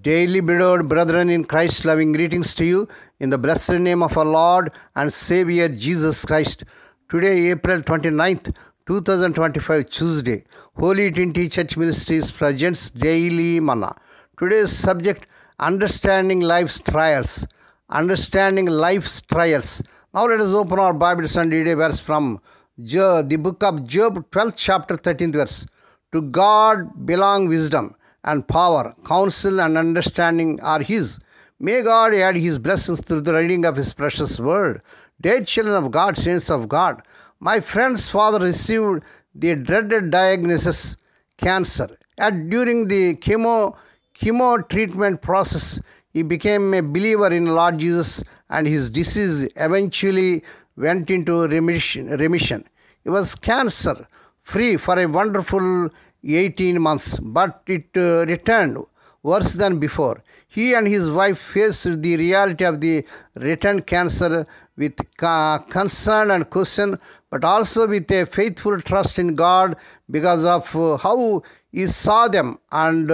Daily beloved brethren in Christ, loving greetings to you in the blessed name of our Lord and Savior Jesus Christ. Today, April 29th, 2025, Tuesday, Holy Trinity Church Ministries presents Daily Manna. Today's subject, Understanding Life's Trials. Understanding Life's Trials. Now let us open our Bibles and read a verse from the book of Job, 12th chapter, 13th verse. To God belong wisdom and power, counsel and understanding are His. May God add His blessings through the reading of His precious word. Dear children of God, saints of God, my friend's father received the dreaded diagnosis, cancer. During the chemo treatment process, he became a believer in Lord Jesus and his disease eventually went into remission. He was cancer-free for a wonderful 18 months, but it returned worse than before. He and his wife faced the reality of the returned cancer with concern and question, but also with a faithful trust in God because of how He saw them and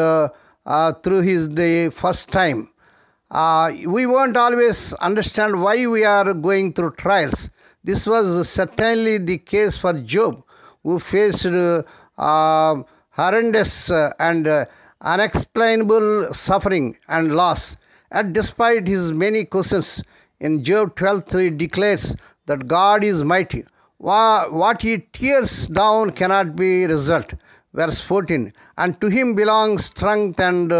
through the first time. We won't always understand why we are going through trials. This was certainly the case for Job, who faced horrendous and unexplainable suffering and loss. And despite his many questions, in Job 12, he declares that God is mighty. What he tears down cannot be result. Verse 14. And to him belongs strength and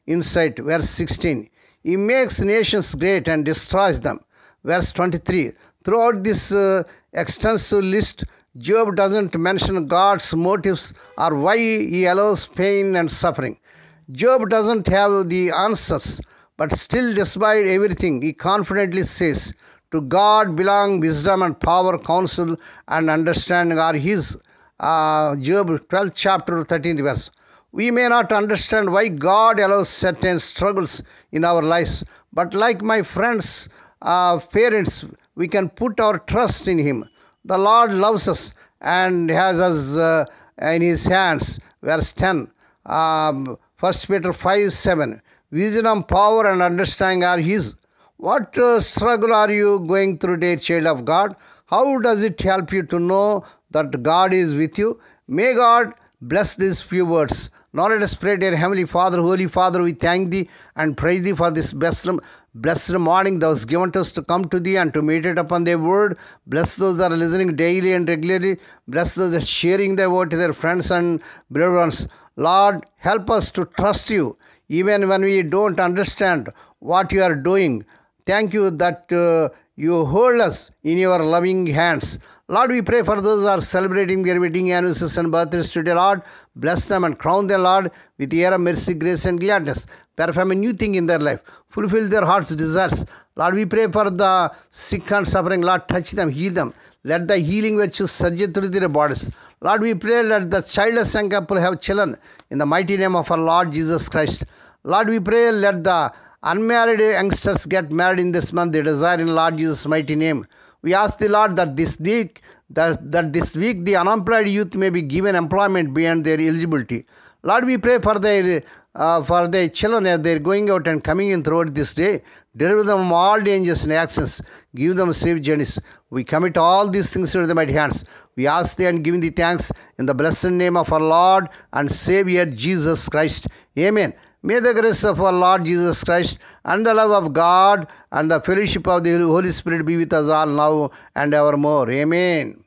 insight. Verse 16. He makes nations great and destroys them. Verse 23. Throughout this extensive list, Job doesn't mention God's motives or why He allows pain and suffering. Job doesn't have the answers, but still, despite everything, he confidently says, to God belong wisdom and power, counsel and understanding are His. Job 12th chapter 13th verse. We may not understand why God allows certain struggles in our lives, but like my friends, parents, we can put our trust in Him. The Lord loves us and has us in His hands. Verse 10, 1 Peter 5:7. Wisdom, power and understanding are His. What struggle are you going through, dear child of God? How does it help you to know that God is with you? May God bless these few words. Now let us pray. Dear Heavenly Father, Holy Father, we thank Thee and praise Thee for this blessed morning Thou hast given us to come to Thee and to meditate upon Thy word. Bless those that are listening daily and regularly. Bless those that are sharing Thy word to their friends and beloved ones. Lord, help us to trust You even when we don't understand what You are doing. Thank You that You hold us in Your loving hands. Lord, we pray for those who are celebrating their wedding anniversaries and birthdays today. Lord, bless them and crown them, Lord, with the year of mercy, grace and gladness. Perform a new thing in their life. Fulfill their heart's desires. Lord, we pray for the sick and suffering. Lord, touch them, heal them. Let the healing virtue surge through their bodies. Lord, we pray that the childless young couple have children in the mighty name of our Lord Jesus Christ. Lord, we pray let the unmarried youngsters get married in this month. They desire in Lord Jesus' mighty name. We ask the Lord that this week the unemployed youth may be given employment beyond their eligibility. Lord, we pray for their children as they are going out and coming in throughout this day. Deliver them from all dangers and accidents. Give them safe journeys. We commit all these things into the mighty hands. We ask Thee and give Thee thanks in the blessed name of our Lord and Savior Jesus Christ. Amen. May the grace of our Lord Jesus Christ and the love of God and the fellowship of the Holy Spirit be with us all now and evermore. Amen.